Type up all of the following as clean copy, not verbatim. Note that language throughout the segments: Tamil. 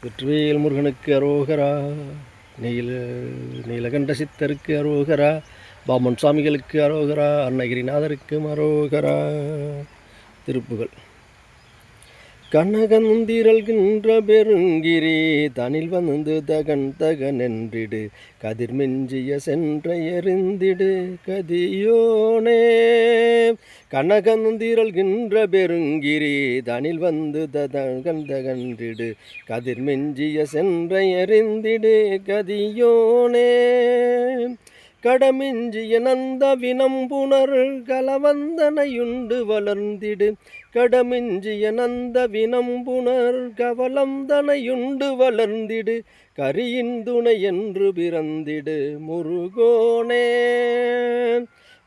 வெற்றிவேல் முருகனுக்கு அரோகரா, நீலகண்ட சித்தருக்கு அரோகரா, பாமன் சுவாமிகளுக்கு அரோகரா, அருணகிரிநாதருக்கும் அரோகரா. திருப்புகள். கனகந்திரல்கின்ற பெருங்கிரி தனில் வந்து தகன் தகன் என்றிடு, கதிர் மெஞ்சிய சென்ற எறிந்திடு கதியோனே. கனகந்திரல்கின்ற பெருங்கிரி தனில் வந்து தகன் தகன்றிடு, கதிர் மெஞ்சிய சென்ற எறிந்திடு கதியோனே. கடமிஞ்சிய நந்த வினம்புணர் கலவந்தனையுண்டு வளர்ந்திடு, கடமிஞ்சிய நந்த வினம்புணர் கவலந்தனையுண்டு வளர்ந்திடு, கரியின் துணை என்று பிறந்திடு முருகோனே.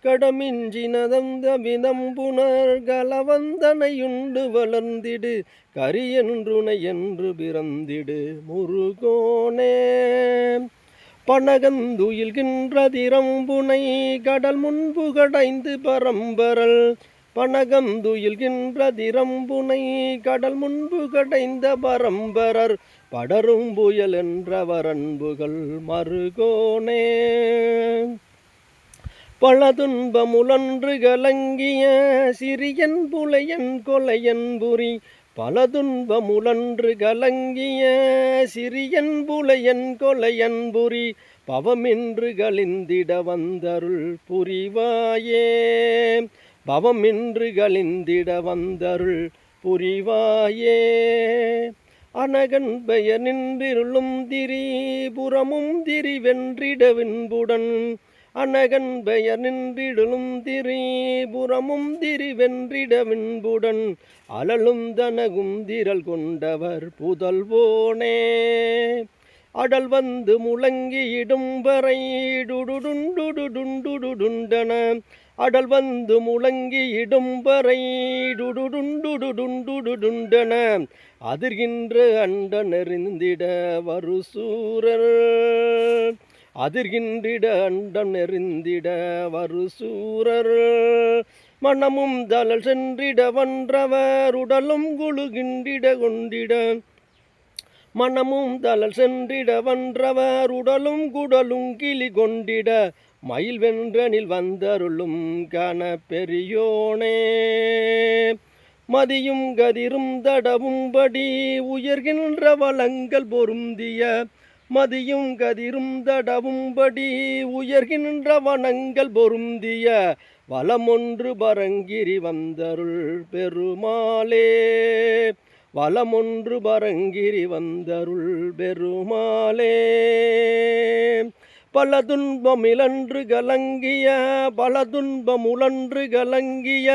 கடமிஞ்சின நந்த வினம்புணர் கலவந்தனையுண்டு வளர்ந்திடு, கரியன்றுணை என்று பிறந்திடு முருகோனே. பனகந்துயில்கின்ற திறம்புனை கடல் முன்பு கடைந்து பரம்பரல், பனகந்துயில்கின்ற திறம்புனை கடல் முன்பு கடைந்த பரம்பரர், படரும் புயல் என்ற வரன்புகள் மருகோனே. பல துன்பமுழன்று கலங்கிய சிறியன் புலையன் கொலையன் புரி, பல துன்பமுழன்று கலங்கிய சிறியன் புலையன் கொலையன் புரி, பவமின்று கலிந்திட வந்தருள் புரிவாயே. பவமின்று கலிந்திட வந்தருள் புரிவாயே. அனகன் பெயர் நின்றிருளும் திரிபுறமும் திரிவென்றிட வின்புடன், அனகன் பெயர் நின்றிடுளும் திரிபுறமும் திரிவென்றிட வின்புடன், அலலும் தனகும் திரள் கொண்டவர் புதல்வோனே. அடல் வந்து முழங்கி இடும்பறை டுடுடுண்டுடுண்டுடுண்டன, அடல் வந்து முழங்கி இடும்பறை டுடுடுண்டுடுண்டுடுண்டன, அதிர்கின்ற அண்ட நெறிந்திட வருசூரர், அதிர்கின்றிட அண்டம் நெறிந்திட வருசூரர், மனமும் தளல் சென்றிட வன்றவர் உடலும் குழுகின்றிட கொண்டிட, மனமும் தளல் சென்றிட வன்றவர் உடலும் குடலும் கிளி கொண்டிட, மயில் வென்றனில் வந்தருளும் கன பெரியோனே. மதியும் கதிரும் தடவும்படி உயர்கின்ற வளங்கள் பொருந்திய, மதியும் கதிரும் தடவும்படி உயர்கின்ற வனங்கள் பொருந்திய, வளமொன்று பரங்கிரி வந்தருள் பெருமாளே. வளமொன்று பரங்கிரி வந்தருள் பெருமாளே. பல துன்பமிழன்று கலங்கிய, பல துன்பமுழன்று கலங்கிய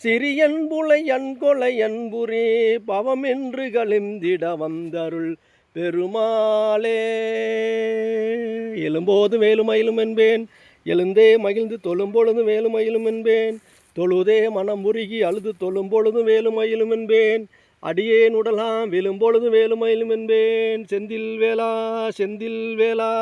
சிறியன் புலையன் கொலையன் புரி, பவமென்று கலிந்திட வந்தருள் பெருமாளே. எழும்போது வேலுமயிலும் என்பேன், எழுந்தே மகிழ்ந்து தொழும்பொழுது வேலுமயிலும் என்பேன், தொழுதே மனம் உருகி அழுது தொழும்பொழுது வேலுமயிலும் என்பேன், அடியேன் உடலாம் விழும்பொழுது வேலுமயிலும் என்பேன். செந்தில் வேலா செந்தில் வேலா.